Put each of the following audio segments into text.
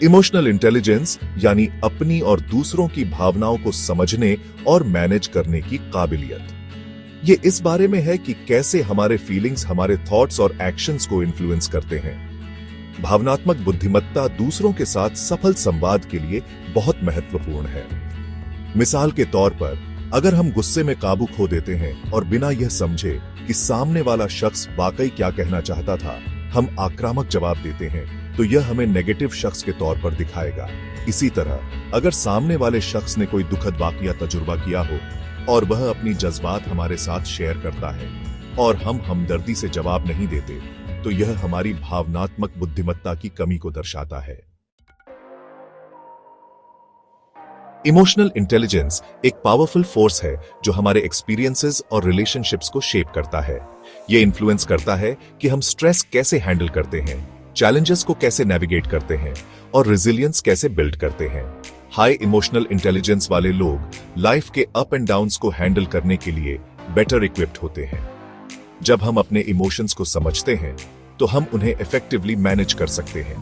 Emotional intelligence यानी अपनी और दूसरों की भावनाओं को समझने और मैनेज करने की काबिलियत। ये इस बारे में है कि कैसे हमारे फीलिंग्स हमारे थॉट्स और एक्शंस को इन्फ्लुएंस करते हैं। भावनात्मक बुद्धिमत्ता दूसरों के साथ सफल संवाद के लिए बहुत महत्वपूर्ण है। मिसाल के तौर पर, अगर हम गुस्से में काबू खो देते हैं और बिना यह समझे कि सामने वाला शख्स वाकई क्या कहना चाहता था, हम आक्रामक जवाब देते हैं, तो यह हमें नेगेटिव शख्स के तौर पर दिखाएगा। इसी तरह, अगर सामने वाले शख्स ने कोई दुखद वाकया तजुर्बा किया हो और वह अपनी जज्बात हमारे साथ शेयर करता है और हम हमदर्दी से जवाब नहीं देते, तो यह हमारी भावनात्मक बुद्धिमत्ता की कमी को दर्शाता है। इमोशनल इंटेलिजेंस एक पावरफुल फोर्स है जो हमारे एक्सपीरियंसेस और रिलेशनशिप्स को शेप करता है। यह इन्फ्लुएंस करता है कि हम स्ट्रेस कैसे हैंडल करते हैं, चैलेंजेस को कैसे नेविगेट करते हैं और रेजिलियंस कैसे बिल्ड करते हैं। हाई इमोशनल इंटेलिजेंस वाले लोग लाइफ के अप एंड डाउन्स को हैंडल करने के लिए बेटर इक्विप्ड होते हैं। जब हम अपने इमोशंस को समझते हैं, तो हम उन्हें इफेक्टिवली मैनेज कर सकते हैं।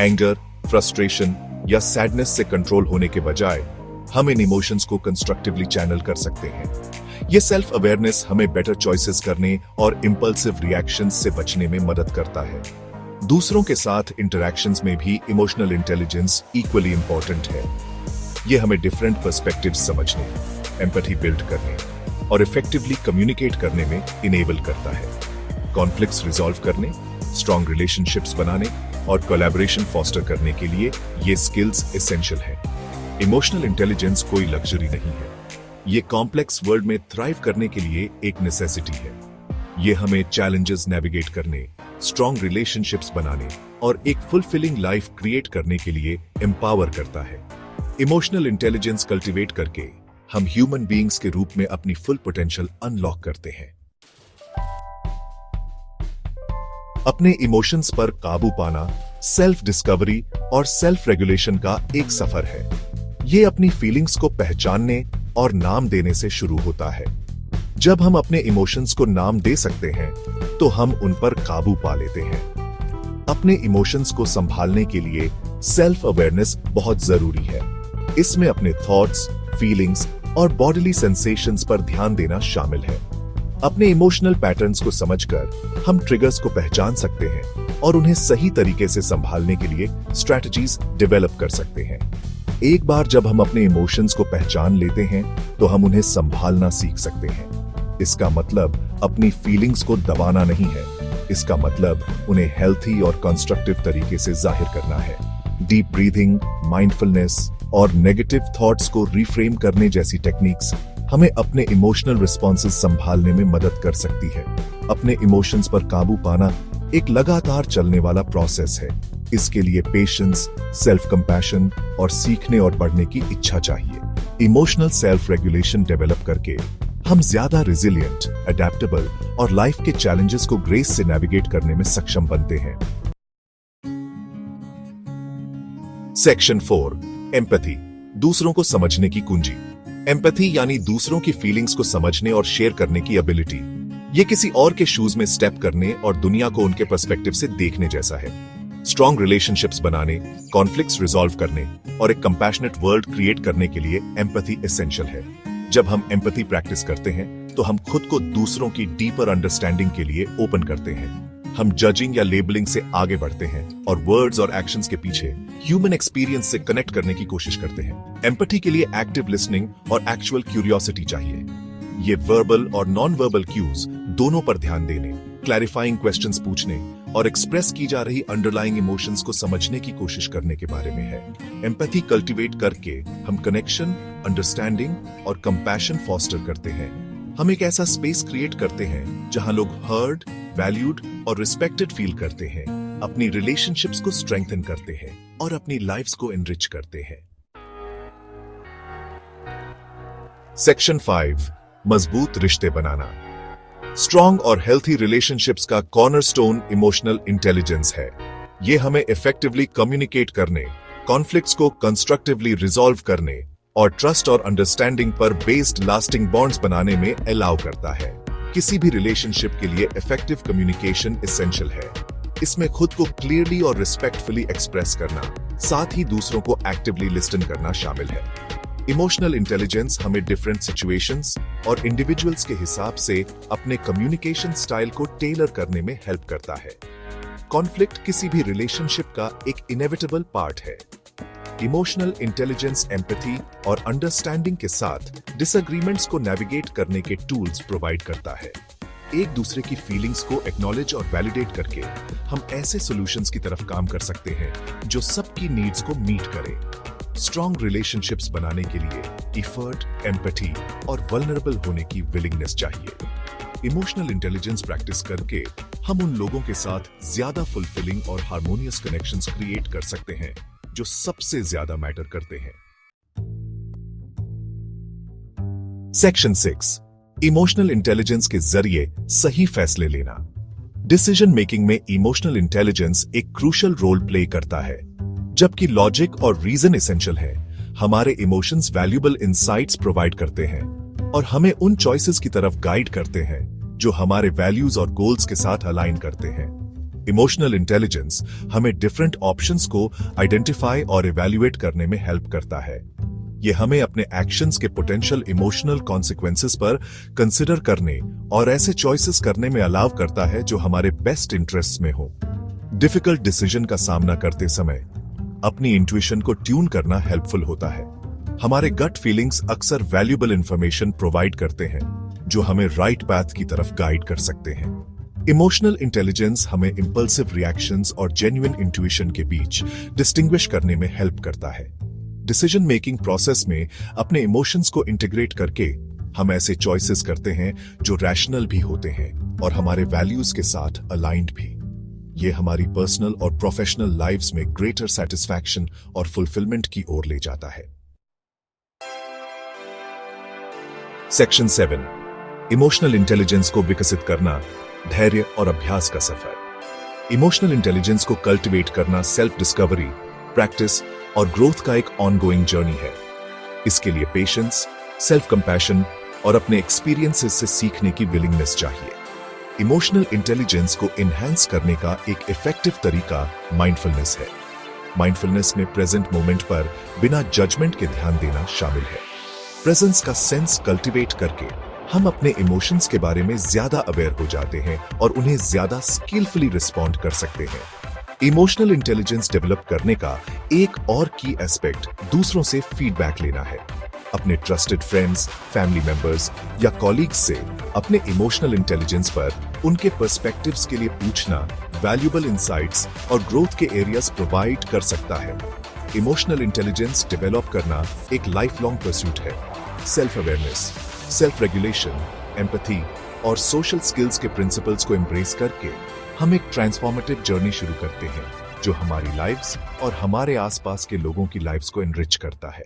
एंगर, फ्रस्ट्रेशन या सैडनेस से कंट्रोल होने के बजाय हम इन इमोशंस को कंस्ट्रक्टिवली चैनल कर सकते हैं। यह सेल्फ अवेयरनेस हमें बेटर चॉइसेस करने और इंपल्सिव रिएक्शंस से बचने में मदद करता है। दूसरों के साथ इंटरैक्शंस में भी इमोशनल इंटेलिजेंस इक्वली इंपॉर्टेंट है। यह हमें डिफरेंट पर्सपेक्टिव्स समझने, एम्पैथी बिल्ड करने और इफेक्टिवली कम्युनिकेट करने में इनेबल करता है। कॉन्फ्लिक्ट्स रिजॉल्व करने, स्ट्रॉन्ग रिलेशनशिप्स बनाने और कोलैबोरेशन फॉस्टर करने के लिए ये स्किल्स एसेंशियल हैं। इमोशनल इंटेलिजेंस कोई लग्जरी नहीं है, ये कॉम्प्लेक्स वर्ल्ड में थ्राइव करने के लिए एक नेसेसिटी है। ये हमें चैलेंजेस नेविगेट करने, स्ट्रॉन्ग रिलेशनशिप्स बनाने और एक फुलफिलिंग लाइफ क्रिएट करने के लिए एम्पावर करता है। इमोशनल इंटेलिजेंस कल्टीवेट करके हम ह्यूमन बीइंग्स के रूप में अपनी फुल पोटेंशियल अनलॉक करते हैं। अपने इमोशंस पर काबू पाना सेल्फ डिस्कवरी और सेल्फ रेगुलेशन का एक सफर है। ये अपनी फीलिंग्स को पहचानने और नाम देने से शुरू होता है। जब हम अपने इमोशंस को नाम दे सकते हैं, तो हम उन पर काबू पा लेते हैं। अपने इमोशंस को संभालने के लिए सेल्फ अवेयरनेस बहुत जरूरी है। इसमें अपने थॉट्स, फीलिंग्स और बॉडीली सेंसेशंस पर ध्यान देना शामिल है। अपने इमोशनल पैटर्न्स को समझकर हम ट्रिगर्स को पहचान सकते हैं और उन्हें सही तरीके से संभालने के लिए स्ट्रैटेजीज डेवलप कर सकते हैं। एक बार जब हम अपने इमोशंस को पहचान लेते हैं, तो हम उन्हें संभालना सीख सकते हैं। इसका मतलब अपनी फीलिंग्स को दबाना नहीं है, इसका मतलब उन्हें हेल्थी और कंस्ट्रक्टिव तरीके से जाहिर करना है। डीप ब्रीथिंग, माइंडफुलनेस और नेगेटिव थॉट्स को रिफ्रेम करने जैसी टेक्निक्स हमें अपने इमोशनल रिस्पॉन्सेस संभालने में मदद कर सकती है। अपने इमोशंस पर काबू पाना एक लगातार चलने वाला प्रोसेस है। इसके लिए पेशेंस, सेल्फ कंपैशन और सीखने और बढ़ने की इच्छा चाहिए। इमोशनल सेल्फ रेगुलेशन डेवलप करके हम ज्यादा रिजिलियंट, अडेप्टेबल और लाइफ के चैलेंजेस को ग्रेस से नेविगेट करने में सक्षम बनते हैं। सेक्शन 4, एम्पैथी, दूसरों को समझने की कुंजी। एम्पैथी यानी दूसरों की फीलिंग्स को समझने और शेयर करने की एबिलिटी। ये किसी और के शूज में स्टेप करने और दुनिया को उनके पर्सपेक्टिव से देखने जैसा है। स्ट्रॉन्ग रिलेशनशिप्स बनाने, कॉन्फ्लिक्ट्स रिजॉल्व करने और एक कंपैशनेट वर्ल्ड क्रिएट करने के लिए एम्पैथी एसेंशियल है। जब हम एम्पैथी प्रैक्टिस करते हैं, तो हम खुद को दूसरों की डीपर अंडरस्टैंडिंग के लिए ओपन करते हैं। हम जजिंग या लेबलिंग से आगे बढ़ते हैं और वर्ड्स और एक्शंस के पीछे ह्यूमन एक्सपीरियंस से कनेक्ट करने की कोशिश करते हैं। एम्पैथी के लिए एक्टिव लिसनिंग और एक्चुअल क्यूरियोसिटी चाहिए। ये वर्बल और नॉन वर्बल क्यूज दोनों पर ध्यान देने, क्लैरिफाइंग क्वेश्चंस पूछने और एक्सप्रेस की जा रही अंडरलाइंग इमोशंस को समझने की कोशिश करने के बारे में है। एम्पैथी कल्टीवेट करके हम कनेक्शन, अंडरस्टैंडिंग और कंपैशन फॉस्टर करते हैं। हम एक ऐसा स्पेस क्रिएट करते हैं जहां लोग हर्ड, वैल्यूड और रिस्पेक्टेड फील करते हैं, अपनी रिलेशनशिप्स को स्ट्रेंथन करते हैं और अपनी लाइफ्स को एनरिच करते हैं। सेक्शन 5, मजबूत रिश्ते बनाना। स्ट्रॉन्ग और हेल्थी रिलेशनशिप्स का कॉर्नरस्टोन इमोशनल इंटेलिजेंस है। ये हमें इफेक्टिवली कम्युनिकेट करने, कॉन्फ्लिक्ट्स को कंस्ट्रक्टिवली रिजॉल्व करने और ट्रस्ट और अंडरस्टैंडिंग पर बेस्ड लास्टिंग बॉन्ड्स बनाने में अलाउ करता है। किसी भी रिलेशनशिप के लिए इफेक्टिव कम्युनिकेशन एसेंशियल है। इसमें खुद को क्लियरली और रिस्पेक्टफुली एक्सप्रेस करना, साथ ही दूसरों को एक्टिवली लिसन करना शामिल है। इमोशनल इंटेलिजेंस हमें डिफरेंट सिचुएशंस और इंडिविजुअल्स के हिसाब से अपने कम्युनिकेशन स्टाइल को टेलर करने में हेल्प करता है। कॉन्फ्लिक्ट किसी भी रिलेशनशिप का एक इनेविटेबल पार्ट है। इमोशनल इंटेलिजेंस एम्पैथी और अंडरस्टैंडिंग के साथ डिसएग्रीमेंट्स को नेविगेट करने के टूल्स प्रोवाइड करता है। एक दूसरे की फीलिंग्स को एक्नॉलेज और वैलिडेट करके हम ऐसे सॉल्यूशंस की तरफ काम कर सकते हैं जो सबकी नीड्स को मीट करे। स्ट्रॉन्ग रिलेशनशिप्स बनाने के लिए एफर्ट, एम्पैथी और वल्नरेबल होने की विलिंगनेस चाहिए। इमोशनल इंटेलिजेंस प्रैक्टिस करके हम उन लोगों के साथ ज्यादा फुलफिलिंग और हार्मोनियस कनेक्शंस क्रिएट कर सकते हैं जो सबसे ज्यादा मैटर करते हैं। सेक्शन 6, इमोशनल इंटेलिजेंस के जरिए सही फैसले लेना। डिसीजन मेकिंग में इमोशनल इंटेलिजेंस एक क्रूशियल रोल प्ले करता है। जबकि लॉजिक और रीजन एसेंशियल है, हमारे इमोशंस वैल्यूएबल इंसाइट्स प्रोवाइड करते हैं और हमें उन चॉइसेस की तरफ गाइड करते हैं जो हमारे वैल्यूज और गोल्स के साथ अलाइन करते हैं। इमोशनल इंटेलिजेंस हमें डिफरेंट ऑप्शंस को आइडेंटिफाई और इवैल्यूएट करने में हेल्प करता है। यह हमें अपने एक्शंस के पोटेंशियल इमोशनल कॉन्सिक्वेंसेस पर कंसिडर करने और ऐसे चॉइसेस करने में अलाउ करता है जो हमारे बेस्ट इंटरेस्ट में हो। डिफिकल्ट डिसीजन का सामना करते समय अपनी इंट्यूशन को ट्यून करना हेल्पफुल होता है। हमारे गट फीलिंग्स अक्सर वैल्यूएबल इंफॉर्मेशन प्रोवाइड करते हैं जो हमें राइट पाथ की तरफ गाइड कर सकते हैं। इमोशनल इंटेलिजेंस हमें इंपल्सिव रिएक्शंस और जेन्युइन इंट्यूशन के बीच डिस्टिंग्विश करने में हेल्प करता है। डिसीजन मेकिंग प्रोसेस में अपने इमोशंस को इंटीग्रेट करके हम ऐसे चॉइसेस करते हैं जो रैशनल भी होते हैं और हमारे वैल्यूज के साथ अलाइंड भी। ये हमारी पर्सनल और प्रोफेशनल लाइव्स में ग्रेटर सेटिस्फैक्शन और फुलफिलमेंट की ओर ले जाता है। सेक्शन 7, इमोशनल इंटेलिजेंस को विकसित करना, धैर्य और अभ्यास का सफर। इमोशनल इंटेलिजेंस को कल्टीवेट करना सेल्फ डिस्कवरी, प्रैक्टिस और ग्रोथ का एक ऑनगोइंग जर्नी है। इसके लिए पेशेंस, सेल्फ कंपैशन और अपने एक्सपीरियंसेस से सीखने की विलिंगनेस चाहिए। इमोशनल इंटेलिजेंस को एनहांस करने का एक इफेक्टिव तरीका माइंडफुलनेस है। माइंडफुलनेस में प्रेजेंट मोमेंट पर बिना जजमेंट के ध्यान देना शामिल है। प्रेजेंस का सेंस कल्टीवेट करके हम अपने इमोशंस के बारे में ज्यादा अवेयर हो जाते हैं और उन्हें ज्यादा स्किलफुली रिस्पॉन्ड कर सकते हैं। इमोशनल इंटेलिजेंस डेवलप करने का एक और की एस्पेक्ट दूसरों से फीडबैक लेना है। अपने ट्रस्टेड फ्रेंड्स, फैमिली मेंबर्स या कॉलीग्स से अपने इमोशनल इंटेलिजेंस पर उनके पर्सपेक्टिव्स के लिए पूछना वैल्यूएबल इंसाइट्स और ग्रोथ के एरियाज प्रोवाइड कर सकता है। इमोशनल इंटेलिजेंस डेवलप करना एक लाइफ लॉन्ग परस्यूट है। Self awareness, self regulation, empathy और सोशल स्किल्स के प्रिंसिपल्स को एम्ब्रेस करके हम एक ट्रांसफॉर्मेटिव जर्नी शुरू करते हैं जो हमारी लाइव्स और हमारे आसपास के लोगों की लाइव्स को एनरिच करता है।